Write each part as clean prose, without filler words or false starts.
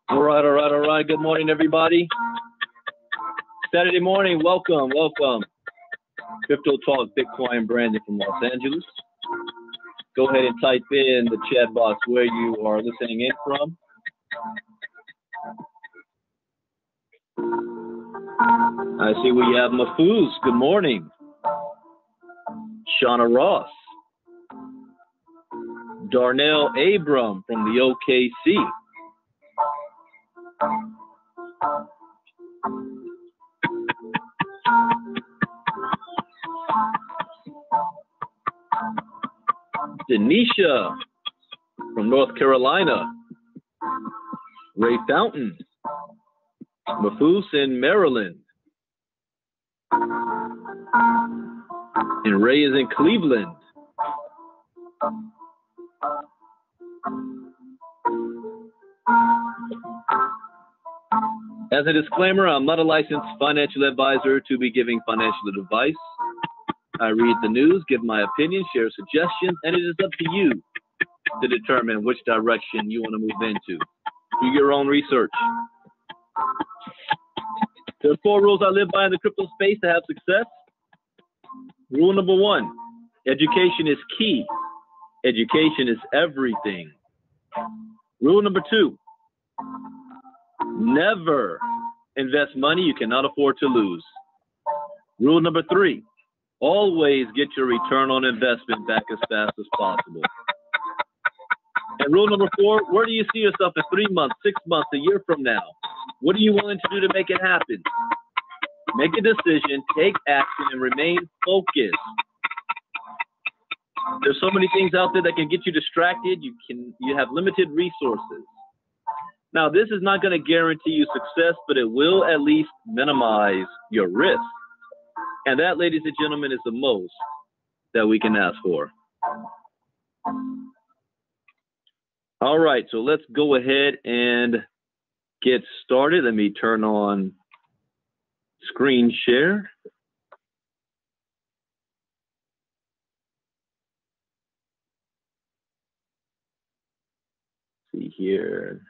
All right. Good morning, everybody. Saturday morning. Welcome. Crypto Talk Bitcoin, Brandon from Los Angeles. Go ahead and type in the chat box where you are listening in from. I see we have Mahfouz. Good morning. Shauna Ross. Darnell Abram from the OKC. Denisha from North Carolina. Ray Fountain. Mahfouz in Maryland. And Ray is in Cleveland. As a disclaimer, I'm not a licensed financial advisor to be giving financial advice. I read the news, give my opinion, share suggestions, and it is up to you to determine which direction you want to move into. Do your own research. There are 4 rules I live by in the crypto space to have success. Rule number 1, education is key. Education is everything. Rule number 2, never invest money you cannot afford to lose. Rule number 3, always get your return on investment back as fast as possible. And rule number 4, where do you see yourself in 3 months, 6 months, a year from now? What are you willing to do to make it happen? Make a decision, take action, and remain focused. There's so many things out there that can get you distracted. You have limited resources. Now, this is not going to guarantee you success, but it will at least minimize your risk. And that, ladies and gentlemen, is the most that we can ask for. All right, so let's go ahead and get started. Let me turn on screen share. See here.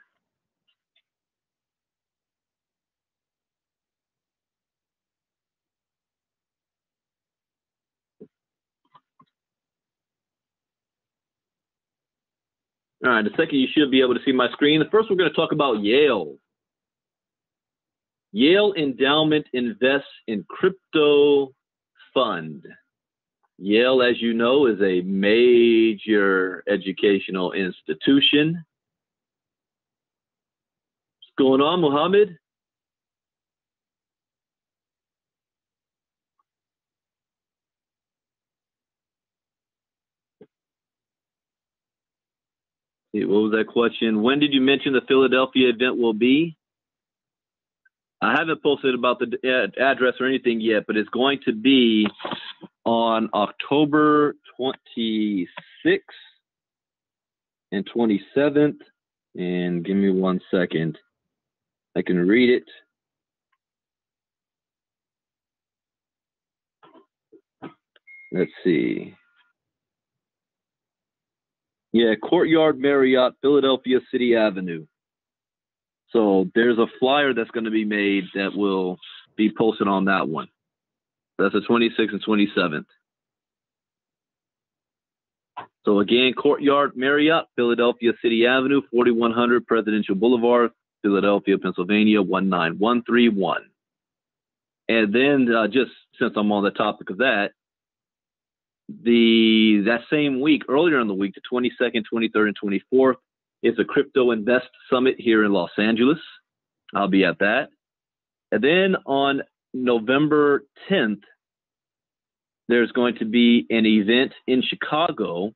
All right, in a second you should be able to see my screen. First, we're going to talk about Yale. Yale Endowment Invests in Crypto Fund. Yale, as you know, is a major educational institution. What's going on, Mohammed? What was that question? When did you mention the Philadelphia event will be? I haven't posted about the address or anything yet, but it's going to be on October 26th and 27th. And give me 1 second. I can read it. Let's see. Yeah, Courtyard Marriott, Philadelphia City Avenue. So there's a flyer that's going to be made that will be posted on that one. That's the 26th and 27th. So again, Courtyard Marriott, Philadelphia City Avenue, 4100 Presidential Boulevard, Philadelphia, Pennsylvania, 19131. And then just since I'm on the topic of that, that same week, earlier in the week, the 22nd, 23rd, and 24th, is a Crypto Invest Summit here in Los Angeles. I'll be at that. And then on November 10th, there's going to be an event in Chicago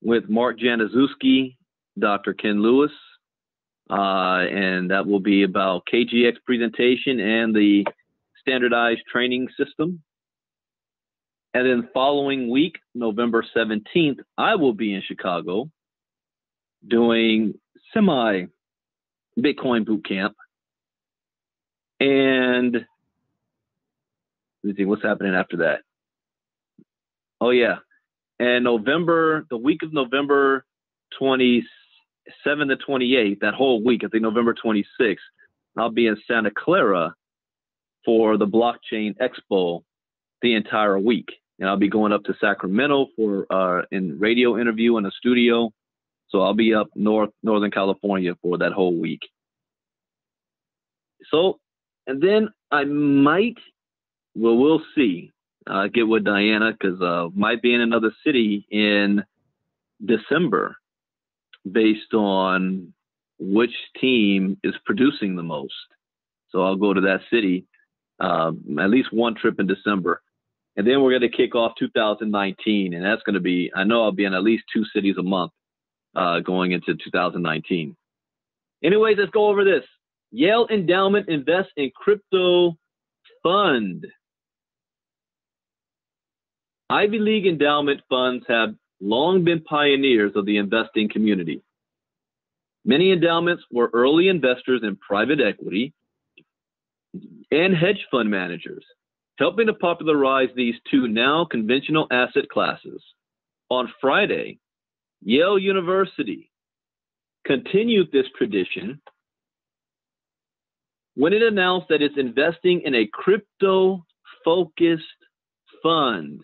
with Mark Januszewski, Dr. Ken Lewis, and that will be about KGX presentation and the standardized training system. And then following week, November 17th, I will be in Chicago doing semi-Bitcoin boot camp. And let me see what's happening after that. Oh, yeah. And the week of November 27th to 28th, that whole week, I think November 26th, I'll be in Santa Clara for the Blockchain Expo the entire week. And I'll be going up to Sacramento for in radio interview in a studio. So I'll be up Northern California for that whole week. So, and then I might, we'll see, get with Diana, because might be in another city in December based on which team is producing the most. So I'll go to that city, at least one trip in December. And then we're going to kick off 2019. And that's going to be, I know I'll be in at least 2 cities a month going into 2019. Anyways, let's go over this. Yale Endowment invests in crypto fund. Ivy League endowment funds have long been pioneers of the investing community. Many endowments were early investors in private equity and hedge fund managers, helping to popularize these two now conventional asset classes. On Friday, Yale University continued this tradition when it announced that it's investing in a crypto-focused fund.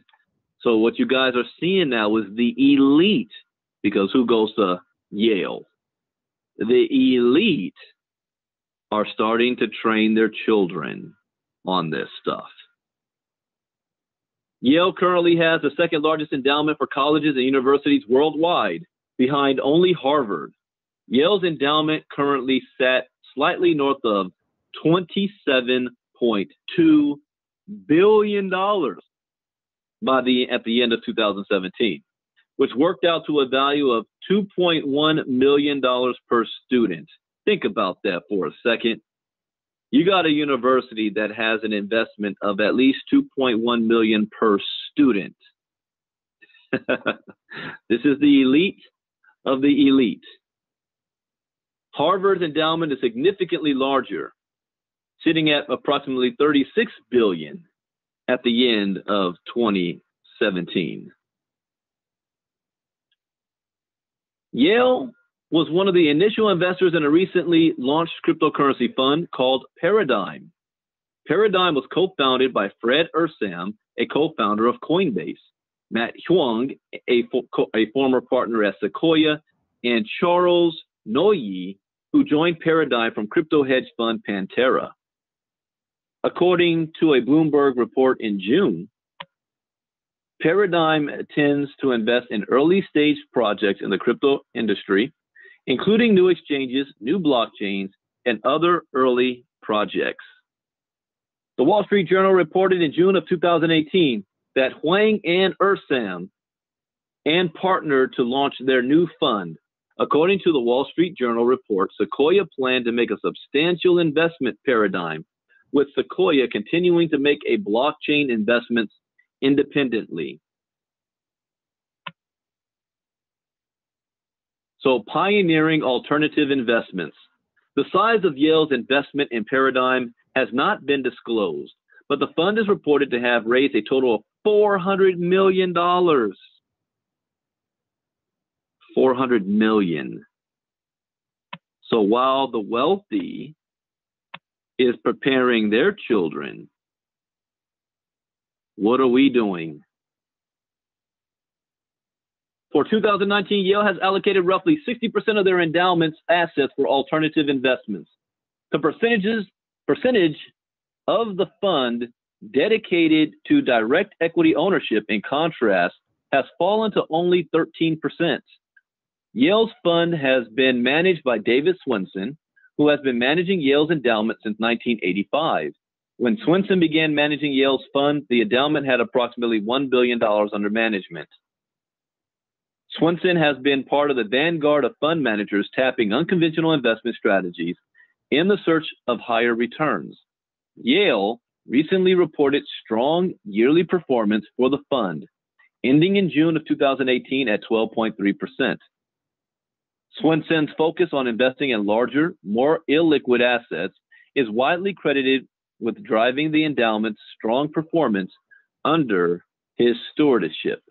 So what you guys are seeing now is the elite, because who goes to Yale? The elite are starting to train their children on this stuff. Yale currently has the second largest endowment for colleges and universities worldwide, behind only Harvard. Yale's endowment currently sat slightly north of $27.2 billion at the end of 2017, which worked out to a value of $2.1 million per student. Think about that for a second. You got a university that has an investment of at least $2.1 million per student. This is the elite of the elite. Harvard's endowment is significantly larger, sitting at approximately $36 billion at the end of 2017. Yale was one of the initial investors in a recently launched cryptocurrency fund called Paradigm. Paradigm was co-founded by Fred Ursam, a co-founder of Coinbase, Matt Huang, a former partner at Sequoia, and Charles Noyi, who joined Paradigm from crypto hedge fund Pantera. According to a Bloomberg report in June, Paradigm tends to invest in early stage projects in the crypto industry, including new exchanges, new blockchains, and other early projects. The Wall Street Journal reported in June of 2018 that Huang and Ursam and partnered to launch their new fund. According to the Wall Street Journal report, Sequoia planned to make a substantial investment Paradigm, with Sequoia continuing to make a blockchain investments independently. So, pioneering alternative investments. The size of Yale's investment in Paradigm has not been disclosed, but the fund is reported to have raised a total of $400 million. $400 million. So while the wealthy is preparing their children, what are we doing? For 2019, Yale has allocated roughly 60% of their endowment's assets for alternative investments. The percentage of the fund dedicated to direct equity ownership, in contrast, has fallen to only 13%. Yale's fund has been managed by David Swensen, who has been managing Yale's endowment since 1985. When Swensen began managing Yale's fund, the endowment had approximately $1 billion under management. Swensen has been part of the vanguard of fund managers tapping unconventional investment strategies in the search of higher returns. Yale recently reported strong yearly performance for the fund, ending in June of 2018 at 12.3%. Swensen's focus on investing in larger, more illiquid assets is widely credited with driving the endowment's strong performance under his stewardship.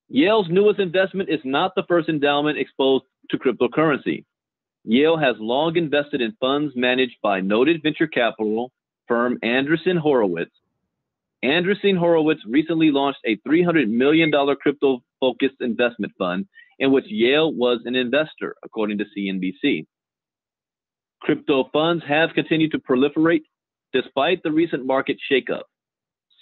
Yale's newest investment is not the first endowment exposed to cryptocurrency. Yale has long invested in funds managed by noted venture capital firm Andreessen Horowitz. Andreessen Horowitz recently launched a $300 million crypto-focused investment fund in which Yale was an investor, according to CNBC. Crypto funds have continued to proliferate despite the recent market shakeup.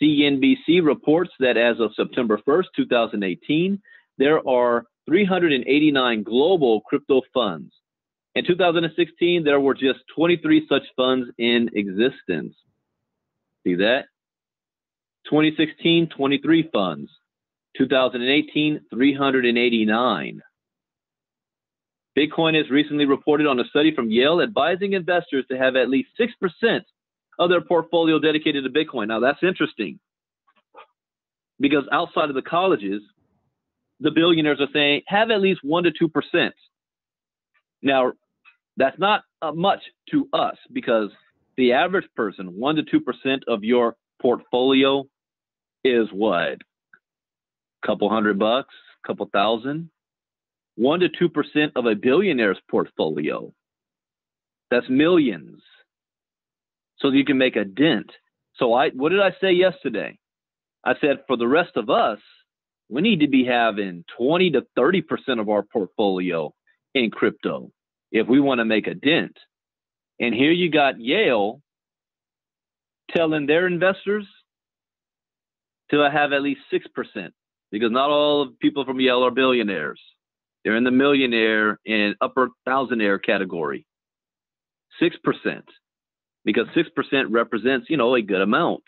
CNBC reports that as of September 1st, 2018, there are 389 global crypto funds. In 2016, there were just 23 such funds in existence. See that? 2016, 23 funds. 2018, 389. Bitcoin has recently reported on a study from Yale advising investors to have at least 6% of their portfolio dedicated to Bitcoin. Now, that's interesting because outside of the colleges, the billionaires are saying have at least 1 to 2%. Now, that's not much to us because the average person, 1 to 2% of your portfolio is what? Couple $100, couple thousand? 1 to 2% of a billionaire's portfolio. That's millions. So you can make a dent. So what did I say yesterday? I said for the rest of us, we need to be having 20 to 30% of our portfolio in crypto if we want to make a dent. And here you got Yale telling their investors to have at least 6%, because not all people from Yale are billionaires. They're in the millionaire and upper thousandaire category. 6%, because 6% represents, a good amount.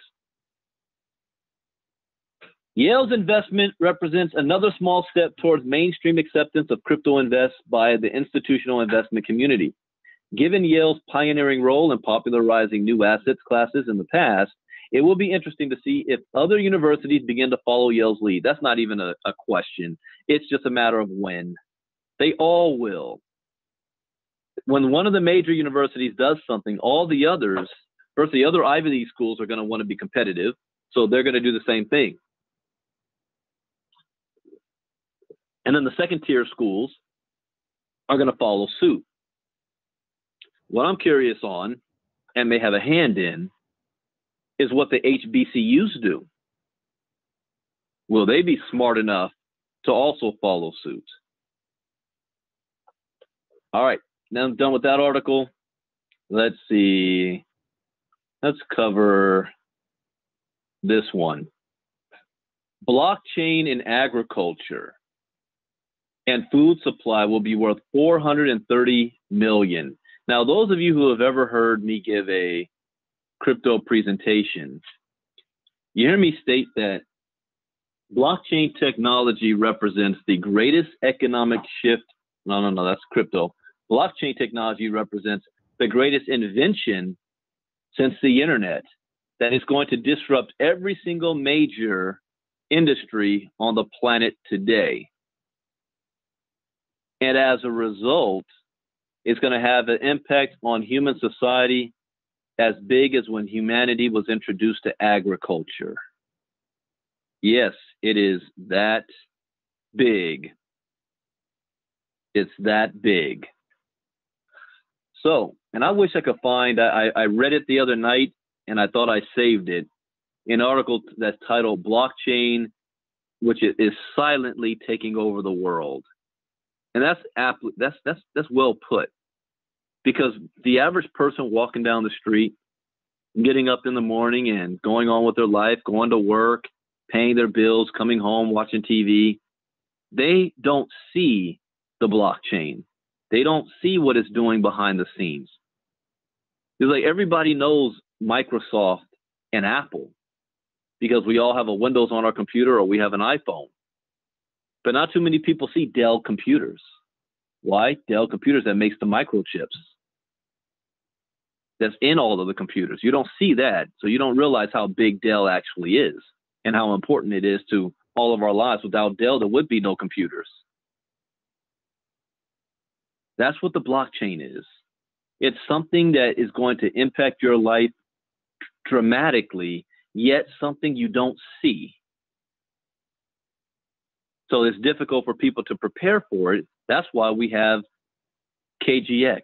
Yale's investment represents another small step towards mainstream acceptance of crypto invest by the institutional investment community. Given Yale's pioneering role in popularizing new assets classes in the past, it will be interesting to see if other universities begin to follow Yale's lead. That's not even a question. It's just a matter of when. They all will. When one of the major universities does something, all the others, first the other Ivy League schools are going to want to be competitive, so they're going to do the same thing. And then the second tier schools are going to follow suit. What I'm curious on, and may have a hand in, is what the HBCUs do. Will they be smart enough to also follow suit? All right, now I'm done with that article. Let's see. Let's cover this one. Blockchain in agriculture and food supply will be worth 430 million. Now, those of you who have ever heard me give a crypto presentation, you hear me state that blockchain technology represents the greatest economic shift. No, that's crypto. Blockchain technology represents the greatest invention since the internet that is going to disrupt every single major industry on the planet today. And as a result, it's going to have an impact on human society as big as when humanity was introduced to agriculture. Yes, it is that big. It's that big. So, and I wish I could find, I read it the other night and I thought I saved it, an article that's titled Blockchain, which is silently taking over the world. And that's well put, because the average person walking down the street, getting up in the morning and going on with their life, going to work, paying their bills, coming home, watching TV, they don't see the blockchain. They don't see what it's doing behind the scenes. It's like everybody knows Microsoft and Apple because we all have a Windows on our computer or we have an iPhone. But not too many people see Dell computers. Why? Dell computers that makes the microchips that's in all of the computers. You don't see that, so you don't realize how big Dell actually is and how important it is to all of our lives. Without Dell, there would be no computers. That's what the blockchain is. It's something that is going to impact your life dramatically, yet something you don't see. So it's difficult for people to prepare for it. That's why we have KGX.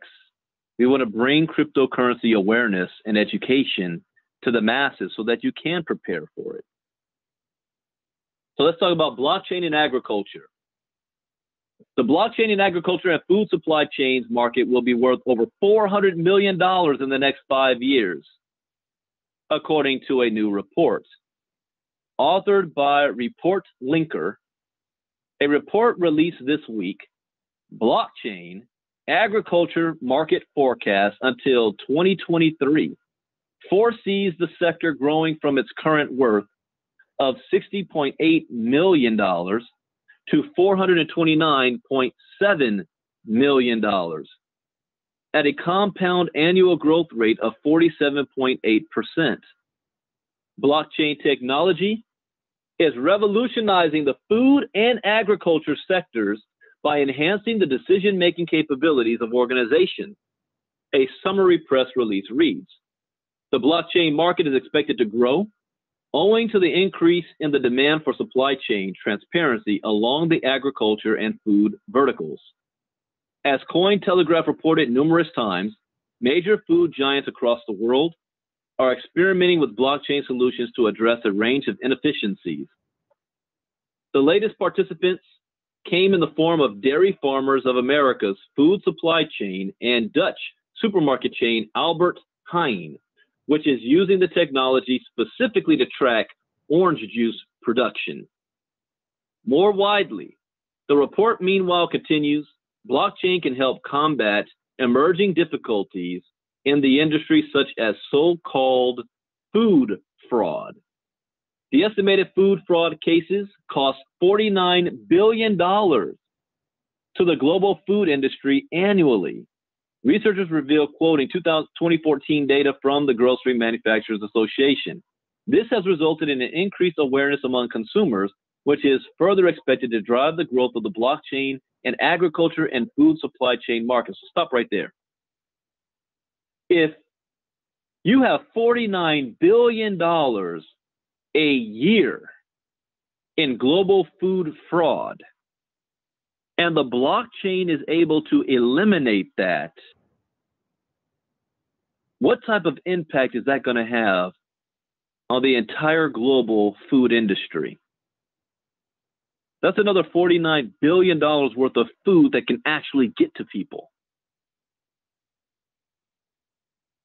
We want to bring cryptocurrency awareness and education to the masses so that you can prepare for it. So let's talk about blockchain in agriculture. The blockchain in agriculture and food supply chains market will be worth over $400 million in the next 5 years, according to a new report. Authored by Report Linker, a report released this week, Blockchain Agriculture Market Forecast until 2023 foresees the sector growing from its current worth of $60.8 million to $429.7 million at a compound annual growth rate of 47.8%. Blockchain technology is revolutionizing the food and agriculture sectors by enhancing the decision-making capabilities of organizations. A summary press release reads, the blockchain market is expected to grow owing to the increase in the demand for supply chain transparency along the agriculture and food verticals. As Cointelegraph reported numerous times, major food giants across the world are experimenting with blockchain solutions to address a range of inefficiencies. The latest participants came in the form of Dairy Farmers of America's food supply chain and Dutch supermarket chain Albert Heijn, which is using the technology specifically to track orange juice production. More widely, the report meanwhile continues, blockchain can help combat emerging difficulties in the industry such as so-called food fraud. The estimated food fraud cases cost $49 billion to the global food industry annually. Researchers reveal, quoting 2014 data from the Grocery Manufacturers Association. This has resulted in an increased awareness among consumers, which is further expected to drive the growth of the blockchain and agriculture and food supply chain markets. So stop right there. If you have $49 billion a year in global food fraud, and the blockchain is able to eliminate that, what type of impact is that going to have on the entire global food industry? That's another $49 billion worth of food that can actually get to people.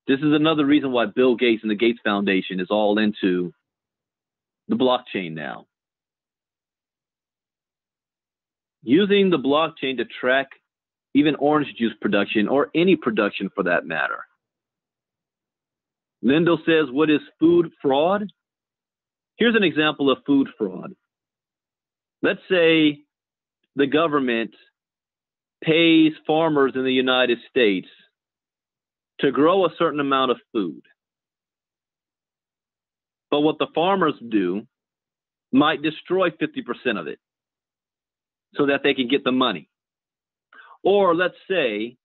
This is another reason why Bill Gates and the Gates Foundation is all into the blockchain now. using the blockchain to track even orange juice production or any production for that matter. Lindo says, what is food fraud? Here's an example of food fraud. Let's say the government pays farmers in the United States to grow a certain amount of food. But what the farmers do might destroy 50% of it so that they can get the money. Or let's say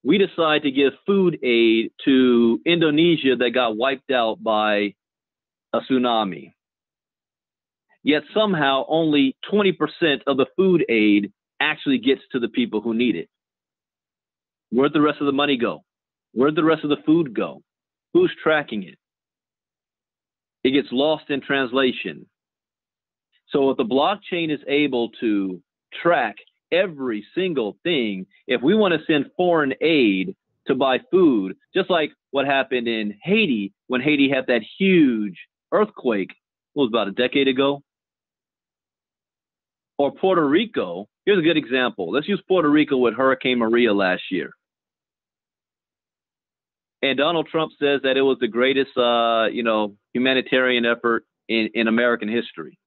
we decide to give food aid to Indonesia that got wiped out by a tsunami. Yet somehow only 20% of the food aid actually gets to the people who need it. Where'd the rest of the money go? Where'd the rest of the food go? Who's tracking it? It gets lost in translation. So if the blockchain is able to track every single thing, if we want to send foreign aid to buy food, just like what happened in Haiti when Haiti had that huge earthquake, what was about a decade ago? Or Puerto Rico, here's a good example. Let's use Puerto Rico with Hurricane Maria last year. And Donald Trump says that it was the greatest, humanitarian effort in American history.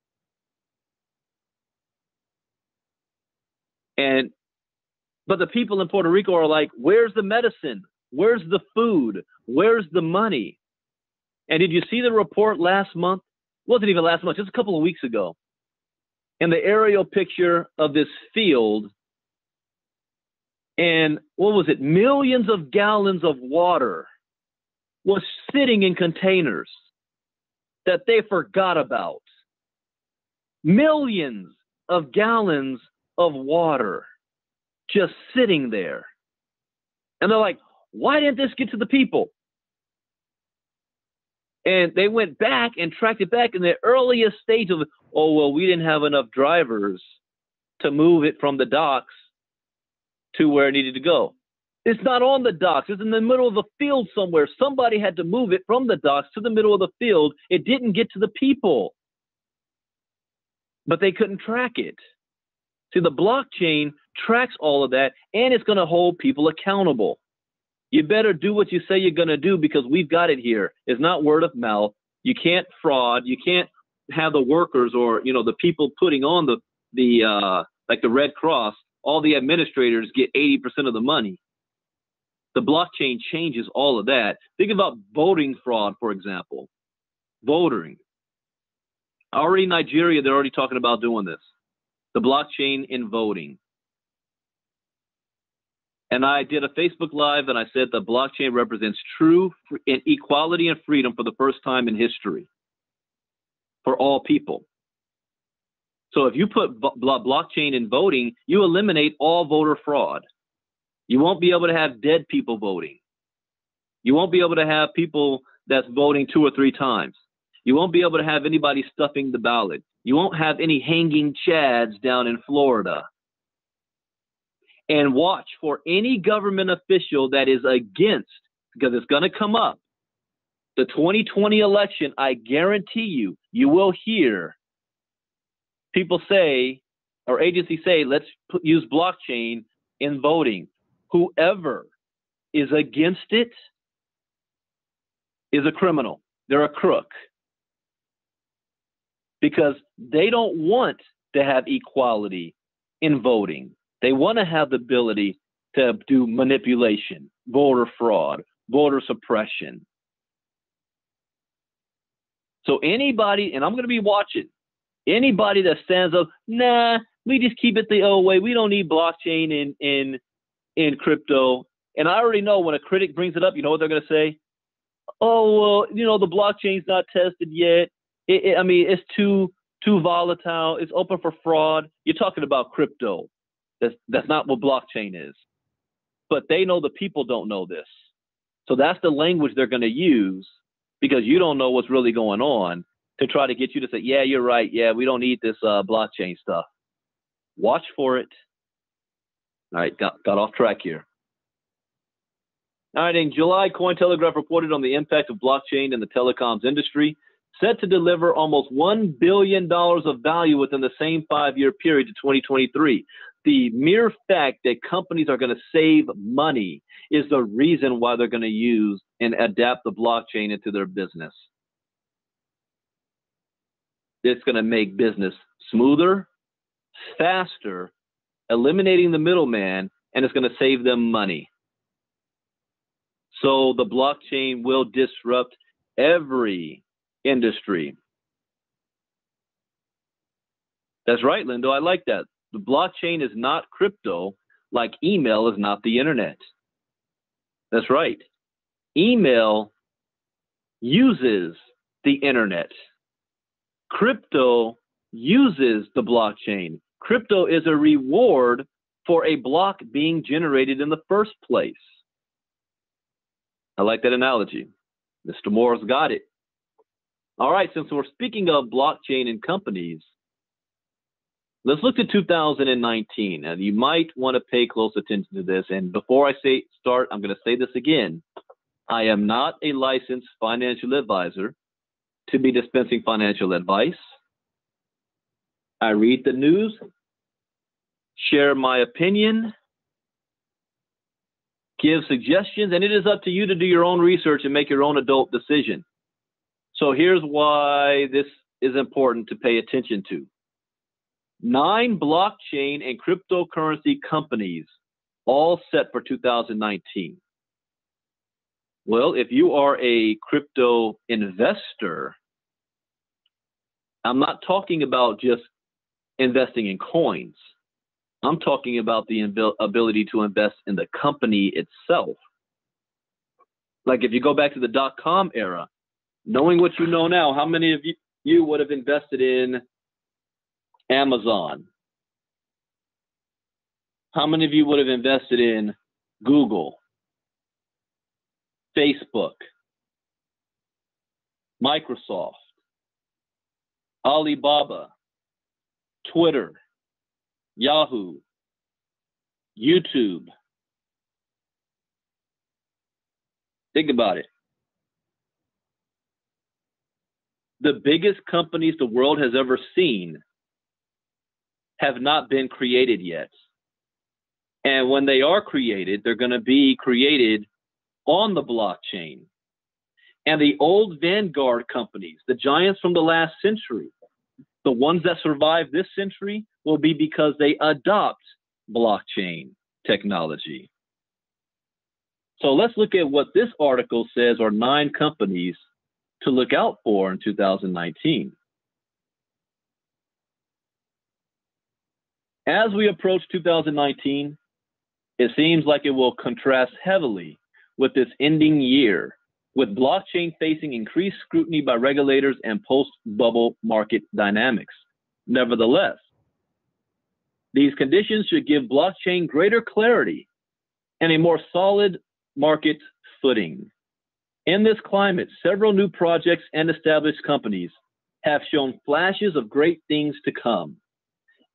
But the people in Puerto Rico are like, where's the medicine? Where's the food? Where's the money? And did you see the report last month? It wasn't even last month, just a couple of weeks ago. And the aerial picture of this field, and what was it? Millions of gallons of water was sitting in containers that they forgot about. Millions of gallons of water just sitting there. And they're like, why didn't this get to the people? And they went back and tracked it back in the earliest stage of, oh, well, we didn't have enough drivers to move it from the docks to where it needed to go. It's not on the docks. It's in the middle of the field somewhere. Somebody had to move it from the docks to the middle of the field. It didn't get to the people. But they couldn't track it. See, the blockchain tracks all of that, and it's going to hold people accountable. You better do what you say you're going to do because we've got it here. It's not word of mouth. You can't fraud. You can't have the workers or, the people putting on like the Red Cross, all the administrators get 80% of the money. The blockchain changes all of that. Think about voting fraud, for example. Voting. Already in Nigeria, they're already talking about doing this. The blockchain in voting. And I did a Facebook Live and I said the blockchain represents true equality and freedom for the first time in history for all people. So if you put blockchain in voting, you eliminate all voter fraud. You won't be able to have dead people voting. You won't be able to have people that's voting 2 or 3 times. You won't be able to have anybody stuffing the ballot. You won't have any hanging chads down in Florida. And watch for any government official that is against, because it's going to come up, the 2020 election. I guarantee you will hear people say, or agencies say, let's use blockchain in voting. Whoever is against it is a criminal. They're a crook. Because they don't want to have equality in voting. They want to have the ability to do manipulation, voter fraud, voter suppression. So anybody, and I'm going to be watching, anybody that stands up, nah, we just keep it the old way. We don't need blockchain in crypto. And I already know when a critic brings it up, you know what they're going to say? Oh, well, the blockchain's not tested yet. It's too volatile. It's open for fraud. You're talking about crypto. That's not what blockchain is. But they know the people don't know this. So that's the language they're going to use because you don't know what's really going on to try to get you to say, yeah, you're right. Yeah, we don't need this blockchain stuff. Watch for it. All right, got off track here. All right, in July, Cointelegraph reported on the impact of blockchain in the telecoms industry. set to deliver almost $1 billion of value within the same 5-year period to 2023. The mere fact that companies are going to save money is the reason why they're going to use and adapt the blockchain into their business. It's going to make business smoother, faster, eliminating the middleman, and it's going to save them money. So the blockchain will disrupt every industry. That's right, Lindo. I like that. The blockchain is not crypto, like email is not the internet. That's right. Email uses the internet. Crypto uses the blockchain. Crypto is a reward for a block being generated in the first place. I like that analogy. Mr. Moore's got it. All right, since we're speaking of blockchain and companies, let's look at 2019. And you might want to pay close attention to this. And before I start, I'm going to say this again. I am not a licensed financial advisor to be dispensing financial advice. I read the news, share my opinion, give suggestions, and it is up to you to do your own research and make your own adult decision. So here's why this is important to pay attention to. 9 blockchain and cryptocurrency companies all set for 2019. Well, if you are a crypto investor, I'm not talking about just investing in coins. I'm talking about the ability to invest in the company itself. Like if you go back to the .com era, knowing what you know now, how many of you would have invested in Amazon? How many of you would have invested in Google, Facebook, Microsoft, Alibaba, Twitter, Yahoo, YouTube? Think about it. The biggest companies the world has ever seen have not been created yet. And when they are created, they're going to be created on the blockchain. And the old vanguard companies, the giants from the last century, the ones that survive this century, will be because they adopt blockchain technology. So let's look at what this article says are 9 companies to look out for in 2019. As we approach 2019, it seems like it will contrast heavily with this ending year, with blockchain facing increased scrutiny by regulators and post-bubble market dynamics. Nevertheless, these conditions should give blockchain greater clarity and a more solid market footing. In this climate, several new projects and established companies have shown flashes of great things to come.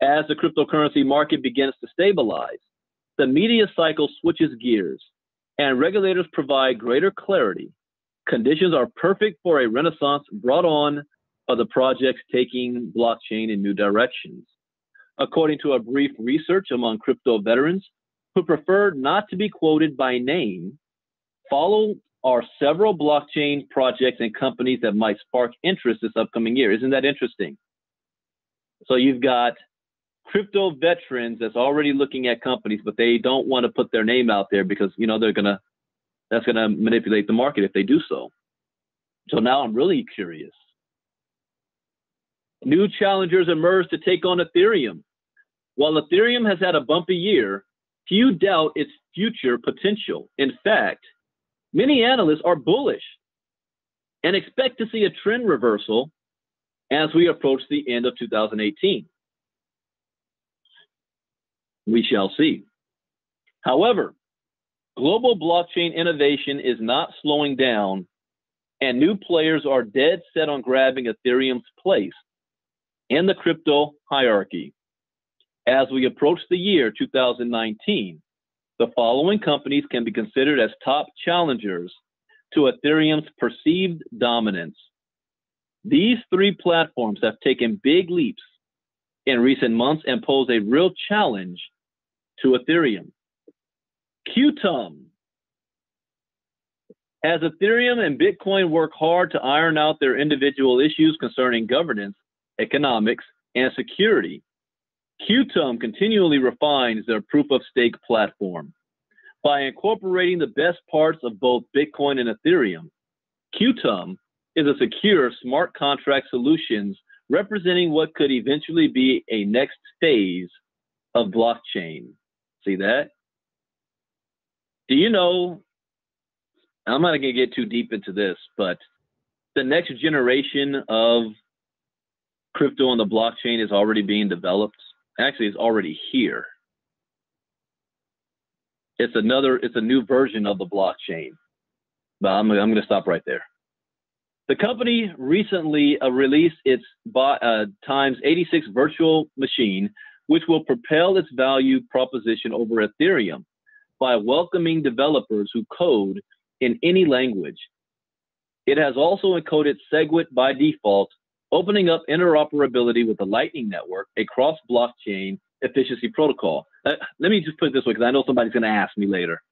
As the cryptocurrency market begins to stabilize, the media cycle switches gears, and regulators provide greater clarity. Conditions are perfect for a renaissance brought on by the projects taking blockchain in new directions. According to a brief research among crypto veterans who preferred not to be quoted by name, follow are several blockchain projects and companies that might spark interest this upcoming year. Isn't that interesting? So you've got crypto veterans that's already looking at companies, but they don't want to put their name out there because, you know, that's going to manipulate the market if they do so. So now I'm really curious. New challengers emerge to take on Ethereum. While Ethereum has had a bumpy year, few doubt its future potential. In fact, many analysts are bullish and expect to see a trend reversal as we approach the end of 2018. We shall see. However, global blockchain innovation is not slowing down, and new players are dead set on grabbing Ethereum's place in the crypto hierarchy. As we approach the year 2019, the following companies can be considered as top challengers to Ethereum's perceived dominance. These three platforms have taken big leaps in recent months and pose a real challenge to Ethereum. QTUM. As Ethereum and Bitcoin work hard to iron out their individual issues concerning governance, economics, and security, QTUM continually refines their proof-of-stake platform. By incorporating the best parts of both Bitcoin and Ethereum, QTUM is a secure smart contract solutions representing what could eventually be a next phase of blockchain. See that? Do you know, I'm not going to get too deep into this, but the next generation of crypto on the blockchain is already being developed. Actually, it's already here. It's a new version of the blockchain. But I'm going to stop right there. The company recently released its times 86 virtual machine, which will propel its value proposition over Ethereum by welcoming developers who code in any language. It has also encoded SegWit by default, opening up interoperability with the Lightning Network, a cross-blockchain efficiency protocol. Let me just put it this way, because I know somebody's going to ask me later.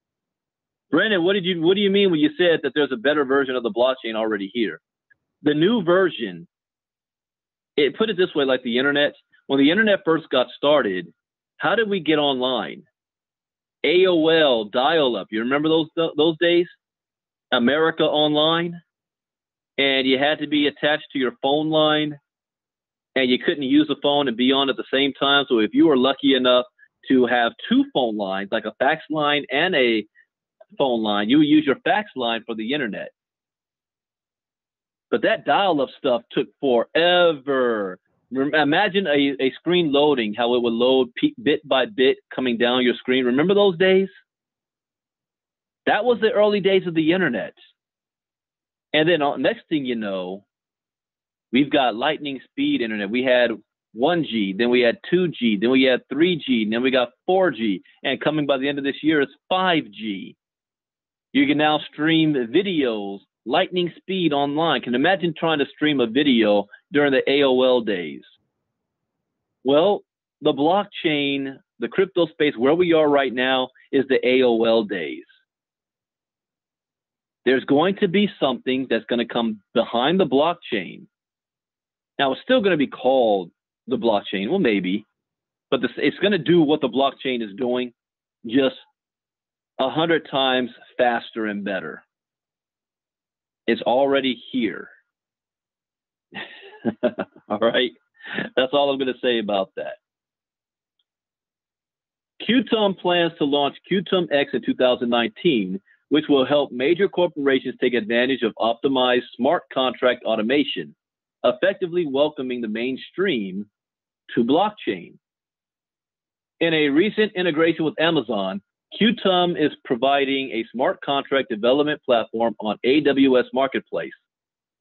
Brandon, what do you mean when you said that there's a better version of the blockchain already here? The new version, put it this way, like the internet. When the internet first got started, how did we get online? AOL, dial-up. You remember those days? America Online, and you had to be attached to your phone line, and you couldn't use the phone and be on at the same time. So if you were lucky enough to have two phone lines, like a fax line and a phone line, you would use your fax line for the internet. But that dial-up stuff took forever. Imagine a screen loading, how it would load bit by bit coming down your screen. Remember those days? That was the early days of the internet. And then next thing you know, we've got lightning speed internet. We had 1G, then we had 2G, then we had 3G, and then we got 4G. And coming by the end of this year, it's 5G. You can now stream videos, lightning speed online. Can you imagine trying to stream a video during the AOL days? Well, the blockchain, the crypto space, where we are right now is the AOL days. There's going to be something that's going to come behind the blockchain. Now, it's still going to be called the blockchain. Well, maybe. But it's going to do what the blockchain is doing, just 100 times faster and better. It's already here. All right? That's all I'm going to say about that. QTUM plans to launch QTUM X in 2019, which will help major corporations take advantage of optimized smart contract automation, effectively welcoming the mainstream to blockchain. In a recent integration with Amazon, QTUM is providing a smart contract development platform on AWS Marketplace.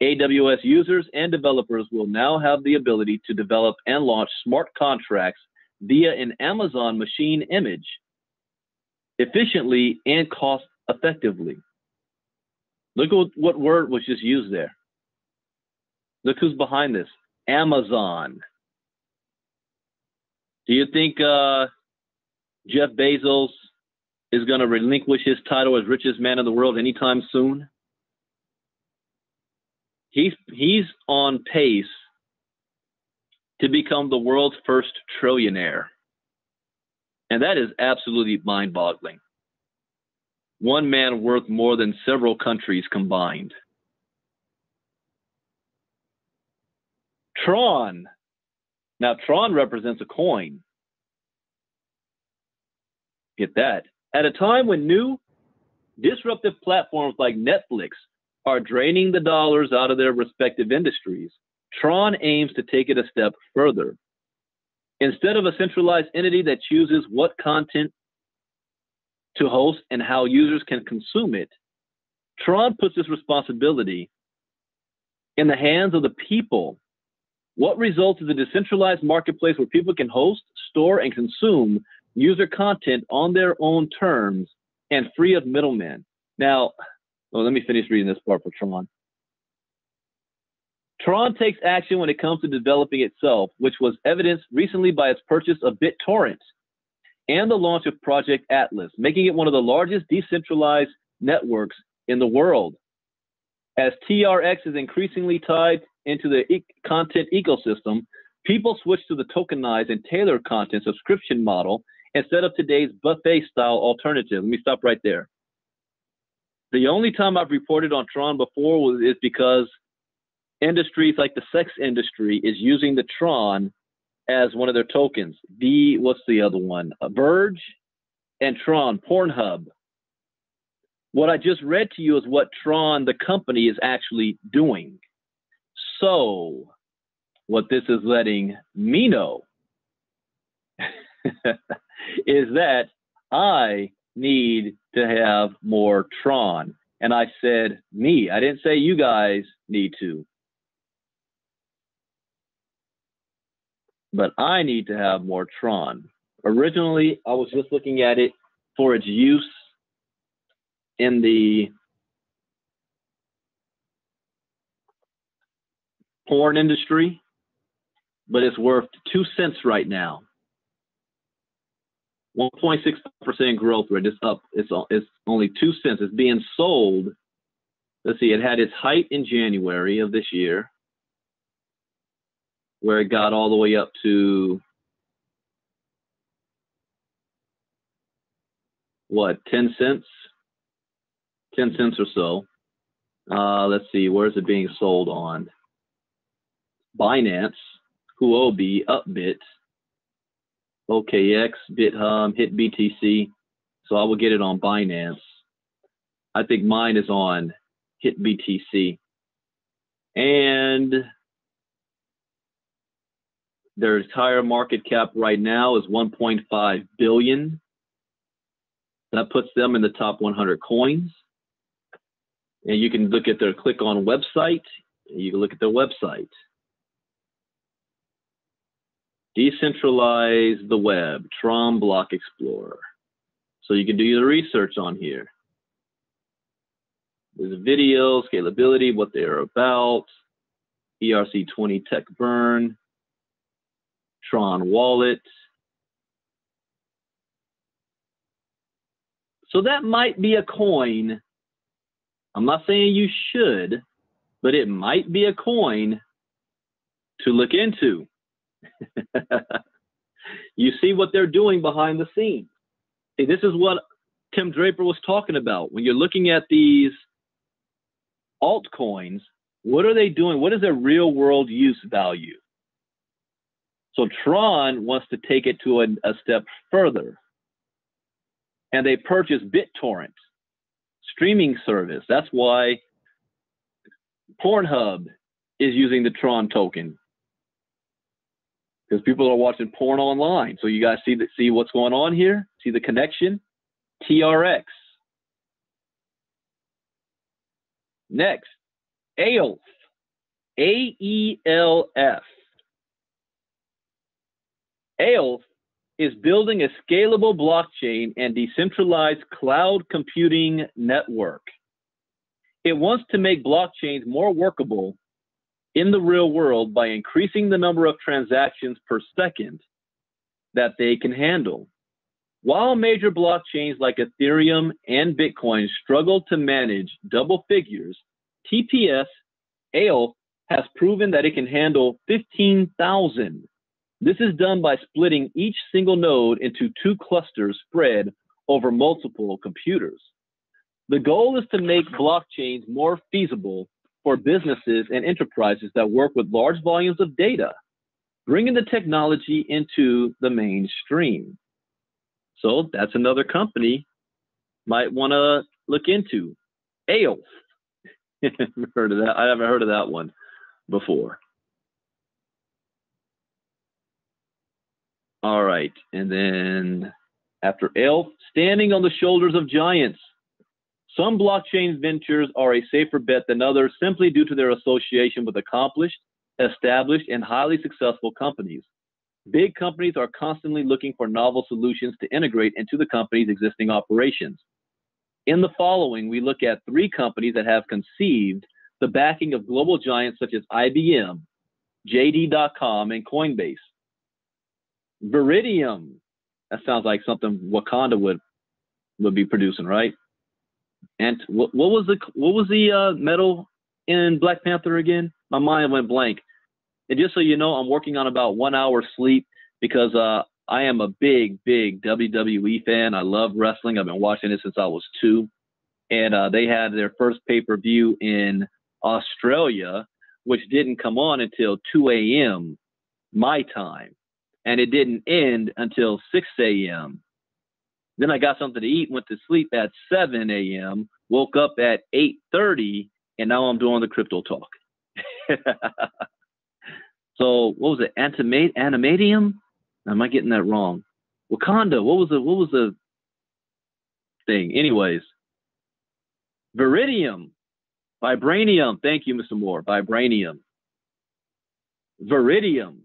AWS users and developers will now have the ability to develop and launch smart contracts via an Amazon machine image efficiently and cost effectively. Look at what word was just used there. Look who's behind this. Amazon. Do you think Jeff Bezos is going to relinquish his title as richest man in the world anytime soon? He's on pace to become the world's first trillionaire. And that is absolutely mind-boggling. One man worth more than several countries combined. Tron. Now, Tron represents a coin. Get that. At a time when new, disruptive platforms like Netflix are draining the dollars out of their respective industries, Tron aims to take it a step further. Instead of a centralized entity that chooses what content to host and how users can consume it, Tron puts this responsibility in the hands of the people. What results is a decentralized marketplace where people can host, store, and consume user content on their own terms and free of middlemen. Now, let me finish reading this part for Tron. Tron takes action when it comes to developing itself, which was evidenced recently by its purchase of BitTorrent and the launch of Project Atlas, making it one of the largest decentralized networks in the world. As TRX is increasingly tied into the content ecosystem, people switch to the tokenized and tailored content subscription model instead of today's buffet-style alternative. Let me stop right there. The only time I've reported on Tron before is because industries like the sex industry is using the Tron as one of their tokens. What's the other one? Verge and Tron, Pornhub. What I just read to you is what Tron, the company, is actually doing. So what this is letting me know is that I need to have more Tron. And I said me. I didn't say you guys need to. But I need to have more Tron. Originally, I was just looking at it for its use in the porn industry, but it's worth 2 cents right now. 1.6% growth rate. It's up. It's only 2 cents. It's being sold. Let's see. It had its height in January of this year, where it got all the way up to what, 10 cents? 10 cents or so. Let's see, where is it being sold on? Binance, Huobi, Upbit, OKX, BitHub, HitBTC. So I will get it on Binance. I think mine is on HitBTC. And their entire market cap right now is 1.5 billion. That puts them in the top 100 coins. And you can look at their click on website. You can look at their website. Decentralize the web, Tron Block Explorer. So you can do your research on here. There's a video, scalability, what they're about, ERC20 tech burn, Tron wallet. So that might be a coin. I'm not saying you should, but it might be a coin to look into. You see what they're doing behind the scenes. See, this is what Tim Draper was talking about. When you're looking at these altcoins, what are they doing? What is their real world use value? So Tron wants to take it to a step further. And they purchased BitTorrent, streaming service. That's why Pornhub is using the Tron token. Because people are watching porn online. So you guys see what's going on here? See the connection? TRX. Next, AELF. AELF. AELF is building a scalable blockchain and decentralized cloud computing network. It wants to make blockchains more workable in the real world by increasing the number of transactions per second that they can handle. While major blockchains like Ethereum and Bitcoin struggle to manage double figures, TPS AELF has proven that it can handle 15,000. This is done by splitting each single node into 2 clusters spread over multiple computers. The goal is to make blockchains more feasible for businesses and enterprises that work with large volumes of data, bringing the technology into the mainstream. So that's another company might want to look into. AELF. Heard of that? I haven't heard of that one before. All right, and then after AELF, standing on the shoulders of giants. Some blockchain ventures are a safer bet than others simply due to their association with accomplished, established, and highly successful companies. Big companies are constantly looking for novel solutions to integrate into the company's existing operations. In the following, we look at 3 companies that have conceived the backing of global giants such as IBM, JD.com, and Coinbase. Veridium, that sounds like something Wakanda would be producing, right? And what was the metal in Black Panther again? My mind went blank. And just so you know, I'm working on about 1 hour sleep because I am a big WWE fan. I love wrestling. I've been watching it since I was 2. And they had their first pay-per-view in Australia, which didn't come on until 2 a.m. my time. And it didn't end until 6 a.m. Then I got something to eat, went to sleep at 7 a.m., woke up at 8:30, and now I'm doing the crypto talk. So what was it? Animatium? Am I getting that wrong? Wakanda. What was the thing? Anyways, Veridium, Vibranium. Thank you, Mr. Moore. Vibranium. Veridium.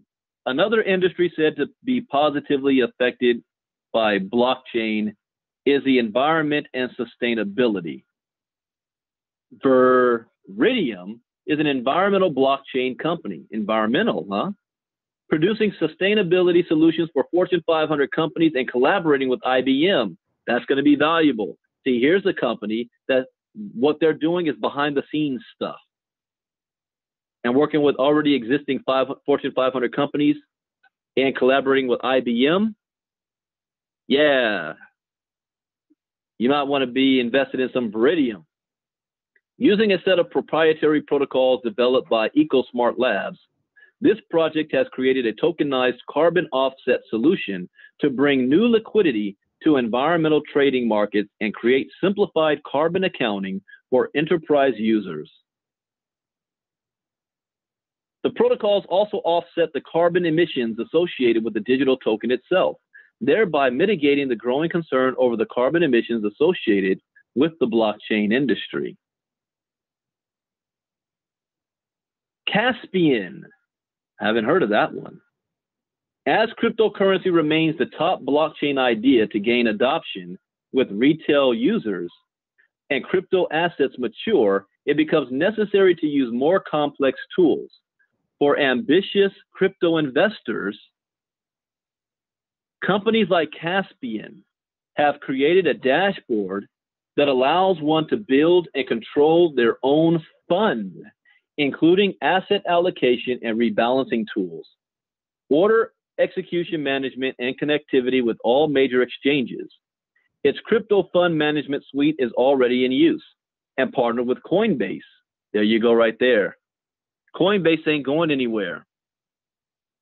Another industry said to be positively affected by blockchain is the environment and sustainability. Veridium is an environmental blockchain company. Environmental, huh? Producing sustainability solutions for Fortune 500 companies and collaborating with IBM. That's going to be valuable. See, here's a company that what they're doing is behind the scenes stuff. And working with already existing Fortune 500 companies and collaborating with IBM, yeah, you might want to be invested in some Veridium. Using a set of proprietary protocols developed by EcoSmart Labs, this project has created a tokenized carbon offset solution to bring new liquidity to environmental trading markets and create simplified carbon accounting for enterprise users. The protocols also offset the carbon emissions associated with the digital token itself, thereby mitigating the growing concern over the carbon emissions associated with the blockchain industry. Caspian, haven't heard of that one. As cryptocurrency remains the top blockchain idea to gain adoption with retail users and crypto assets mature, it becomes necessary to use more complex tools. For ambitious crypto investors, companies like Caspian have created a dashboard that allows one to build and control their own fund, including asset allocation and rebalancing tools, order execution management, and connectivity with all major exchanges. Its crypto fund management suite is already in use and partnered with Coinbase. There you go right there. Coinbase ain't going anywhere.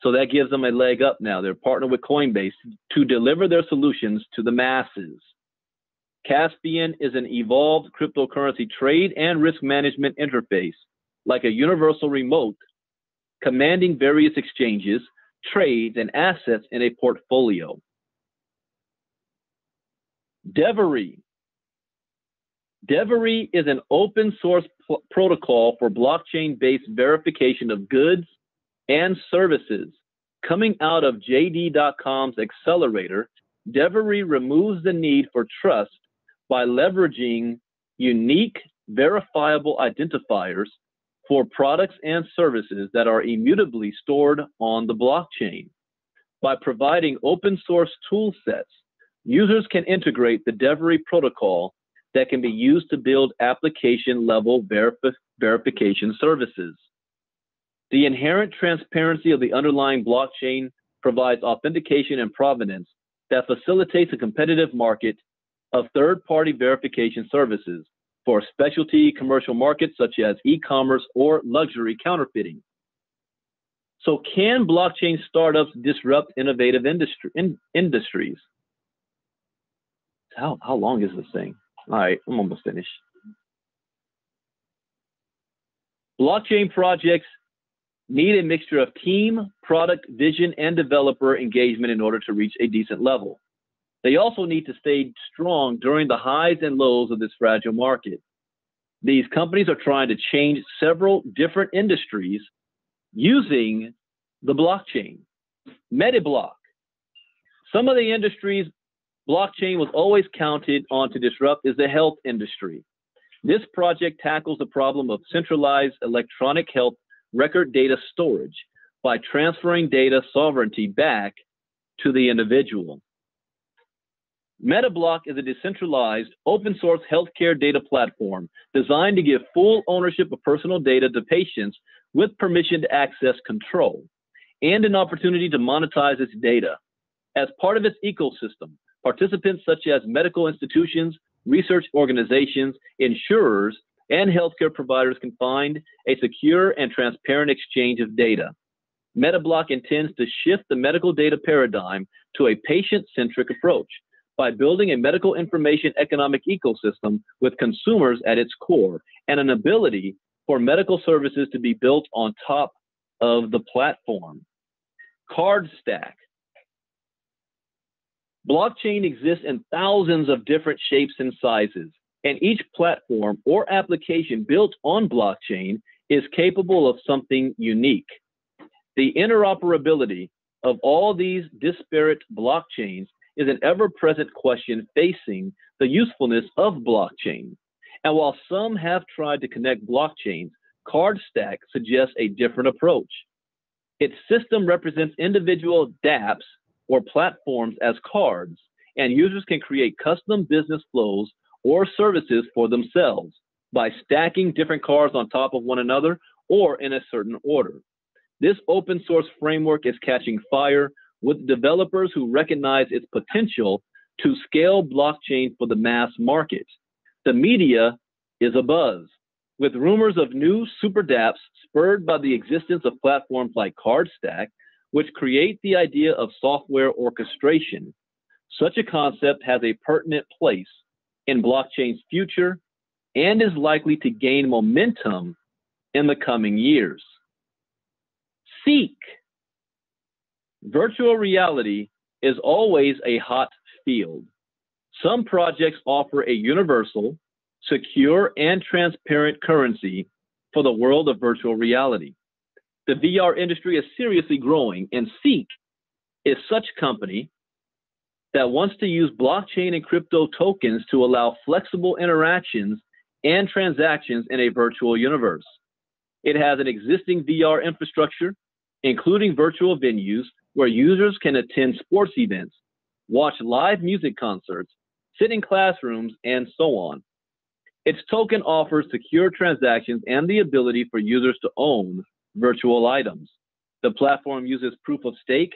So that gives them a leg up now. They're partnered with Coinbase to deliver their solutions to the masses. Caspian is an evolved cryptocurrency trade and risk management interface, like a universal remote, commanding various exchanges, trades, and assets in a portfolio. Devery. Devery is an open source protocol for blockchain-based verification of goods and services. Coming out of JD.com's accelerator, Devery removes the need for trust by leveraging unique, verifiable identifiers for products and services that are immutably stored on the blockchain. By providing open source tool sets, users can integrate the Devery protocol that can be used to build application-level verification services. The inherent transparency of the underlying blockchain provides authentication and provenance that facilitates a competitive market of third-party verification services for specialty commercial markets such as e-commerce or luxury counterfeiting. So can blockchain startups disrupt innovative industries? How long is this thing? All right, I'm almost finished. Blockchain projects need a mixture of team, product, vision, and developer engagement in order to reach a decent level. They also need to stay strong during the highs and lows of this fragile market. These companies are trying to change several different industries using the blockchain. Mediblock. Some of the industries blockchain was always counted on to disrupt is the health industry. This project tackles the problem of centralized electronic health record data storage by transferring data sovereignty back to the individual. MetaBlock is a decentralized, open-source healthcare data platform designed to give full ownership of personal data to patients with permission to access control and an opportunity to monetize its data. As part of its ecosystem, participants such as medical institutions, research organizations, insurers, and healthcare providers can find a secure and transparent exchange of data. MetaBlock intends to shift the medical data paradigm to a patient-centric approach by building a medical information economic ecosystem with consumers at its core and an ability for medical services to be built on top of the platform. Card stack. Blockchain exists in thousands of different shapes and sizes, and each platform or application built on blockchain is capable of something unique. The interoperability of all these disparate blockchains is an ever-present question facing the usefulness of blockchain. And while some have tried to connect blockchains, CardStack suggests a different approach. Its system represents individual dApps or platforms as cards, and users can create custom business flows or services for themselves by stacking different cards on top of one another or in a certain order. This open source framework is catching fire with developers who recognize its potential to scale blockchain for the mass market. The media is abuzz, with rumors of new super dApps spurred by the existence of platforms like CardStack, which create the idea of software orchestration. Such a concept has a pertinent place in blockchain's future and is likely to gain momentum in the coming years. Seek. Virtual reality is always a hot field. Some projects offer a universal, secure, and transparent currency for the world of virtual reality. The VR industry is seriously growing, and Seek is such a company that wants to use blockchain and crypto tokens to allow flexible interactions and transactions in a virtual universe. It has an existing VR infrastructure, including virtual venues where users can attend sports events, watch live music concerts, sit in classrooms, and so on. Its token offers secure transactions and the ability for users to own virtual items. The platform uses proof of stake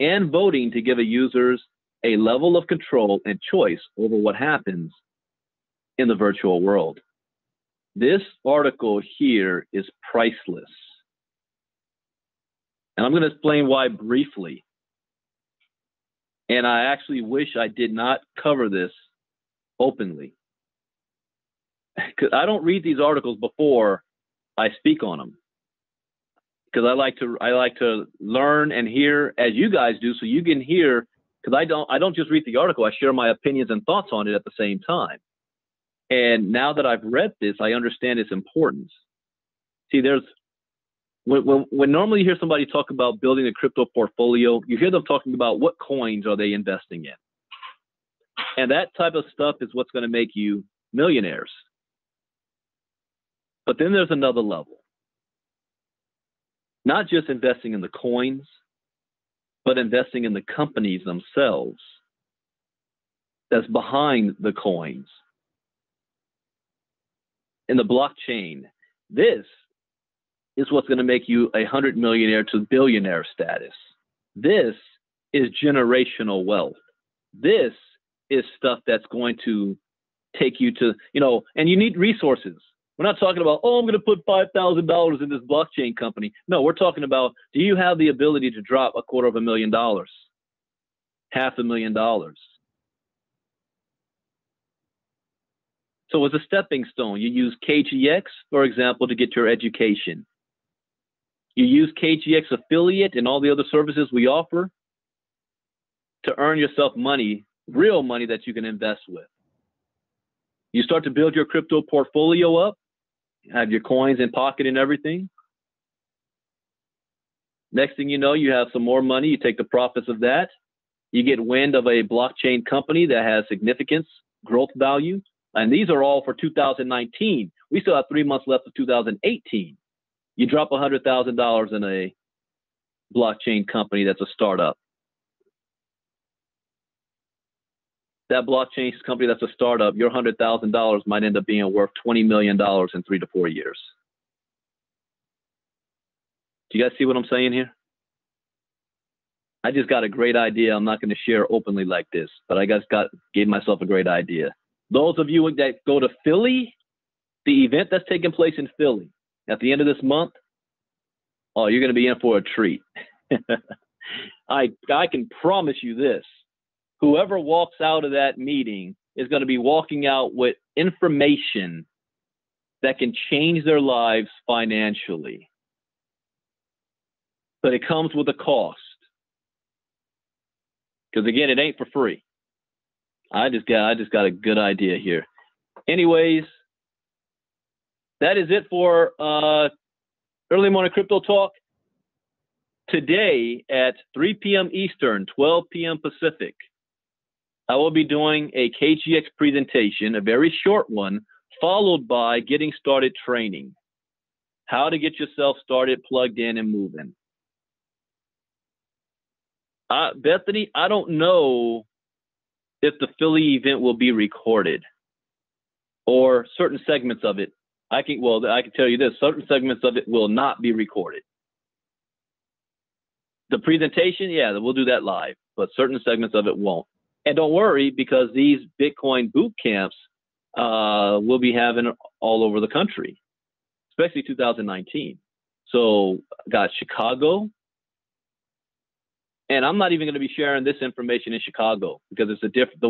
and voting to give users a level of control and choice over what happens in the virtual world. This article here is priceless. And I'm going to explain why briefly. And I actually wish I did not cover this openly, because I don't read these articles before I speak on them, because I like to learn and hear as you guys do, so you can hear. Because I don't just read the article, I share my opinions and thoughts on it at the same time. And now that I've read this, I understand its importance. See, when normally you hear somebody talk about building a crypto portfolio, you hear them talking about what coins are they investing in. And that type of stuff is what's going to make you millionaires. But then there's another level. Not just investing in the coins, but investing in the companies themselves that's behind the coins. In the blockchain, this is what's going to make you 100 millionaire to billionaire status. This is generational wealth. This is stuff that's going to take you to, and you need resources. We're not talking about, I'm going to put $5,000 in this blockchain company. No, we're talking about, do you have the ability to drop $250,000, $500,000? So as a stepping stone, you use KGX, for example, to get your education. You use KGX affiliate and all the other services we offer to earn yourself money, real money that you can invest with. You start to build your crypto portfolio up, have your coins in pocket and everything. Next thing you know, you have some more money. You take the profits of that. You get wind of a blockchain company that has significance, growth value. And these are all for 2019. We still have 3 months left of 2018. You drop $100,000 in a blockchain company that's a startup. That blockchain company that's a startup, your $100,000 might end up being worth $20 million in 3 to 4 years. Do you guys see what I'm saying here? I just got a great idea. I'm not going to share openly like this, but I gave myself a great idea. Those of you that go to Philly, the event that's taking place in Philly at the end of this month, oh, you're going to be in for a treat. I can promise you this. Whoever walks out of that meeting is going to be walking out with information that can change their lives financially. But it comes with a cost. Because again, it ain't for free. I just got a good idea here. Anyways, that is it for Early Morning Crypto Talk. Today at 3 p.m. Eastern, 12 p.m. Pacific, I will be doing a KGX presentation, a very short one, followed by getting started training. How to get yourself started, plugged in, and moving. Bethany, I don't know if the Philly event will be recorded or certain segments of it. I can tell you this, certain segments of it will not be recorded. The presentation, yeah, we'll do that live, but certain segments of it won't. And don't worry, because these Bitcoin boot camps we'll be having all over the country, especially 2019. So got Chicago. And I'm not even going to be sharing this information in Chicago because it's a different,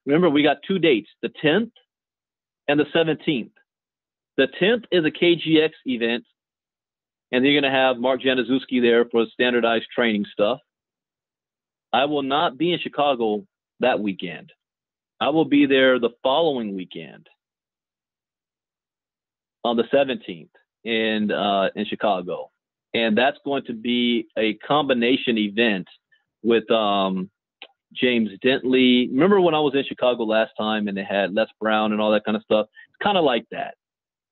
remember we got 2 dates, the 10th and the 17th. The 10th is a KGX event, and you're going to have Mark Januszewski there for standardized training stuff. I will not be in Chicago that weekend. I will be there the following weekend on the 17th in Chicago. And that's going to be a combination event with James Dentley. Remember when I was in Chicago last time and they had Les Brown and all that kind of stuff? It's kind of like that.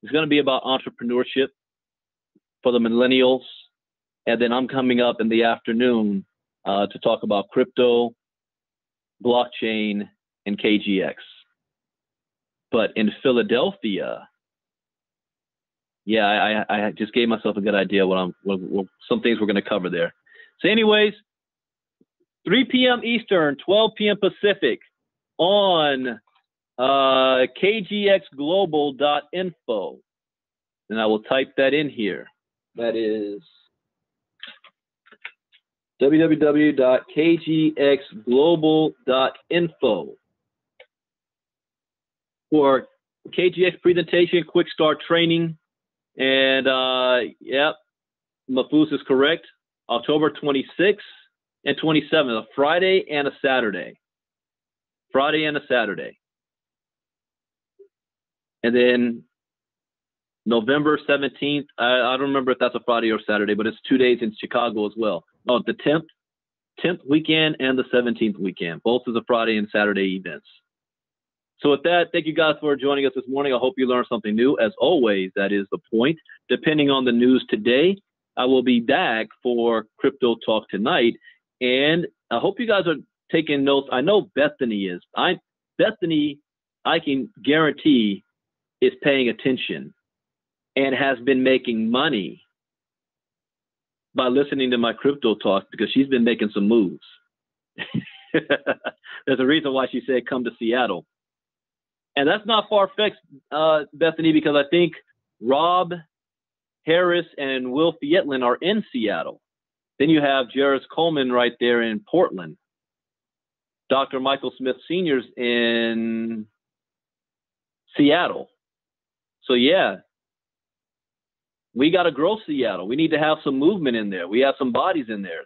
It's going to be about entrepreneurship for the millennials. And then I'm coming up in the afternoon to talk about crypto, blockchain, and KGX. But in Philadelphia, yeah, I just gave myself a good idea some things we're going to cover there. So anyways, 3 p.m. Eastern, 12 p.m. Pacific on kgxglobal.info. And I will type that in here. That is www.kgxglobal.info for KGX presentation, quick start training. And yep, Mafuz is correct. October 26th and 27th, a Friday and a Saturday. Friday and a Saturday. And then November 17th, I don't remember if that's a Friday or Saturday, but it's 2 days in Chicago as well. Oh, the 10th weekend and the 17th weekend. Both of the Friday and Saturday events. So with that, thank you guys for joining us this morning. I hope you learned something new. As always, that is the point. Depending on the news today, I will be back for Crypto Talk tonight. And I hope you guys are taking notes. I know Bethany is. Bethany, I can guarantee, is paying attention and has been making money by listening to my Crypto Talk because she's been making some moves. There's a reason why she said come to Seattle. And that's not far-fetched, Bethany, because I think Rob Harris and Will Fietlin are in Seattle. Then you have Jairus Coleman right there in Portland. Dr. Michael Smith Sr.'s in Seattle. So, yeah, we got to grow Seattle. We need to have some movement in there. We have some bodies in there.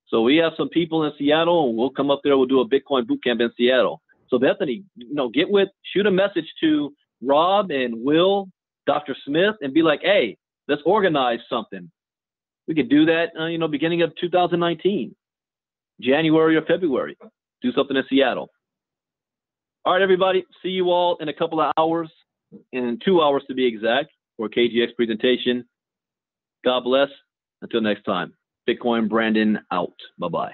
So we have some people in Seattle, and we'll come up there. We'll do a Bitcoin bootcamp in Seattle. So Bethany, shoot a message to Rob and Will, Dr. Smith, and be like, hey, let's organize something. We could do that, beginning of 2019, January or February. Do something in Seattle. All right, everybody. See you all in a couple of hours, in 2 hours to be exact, for KGX presentation. God bless. Until next time. Bitcoin Brandon out. Bye-bye.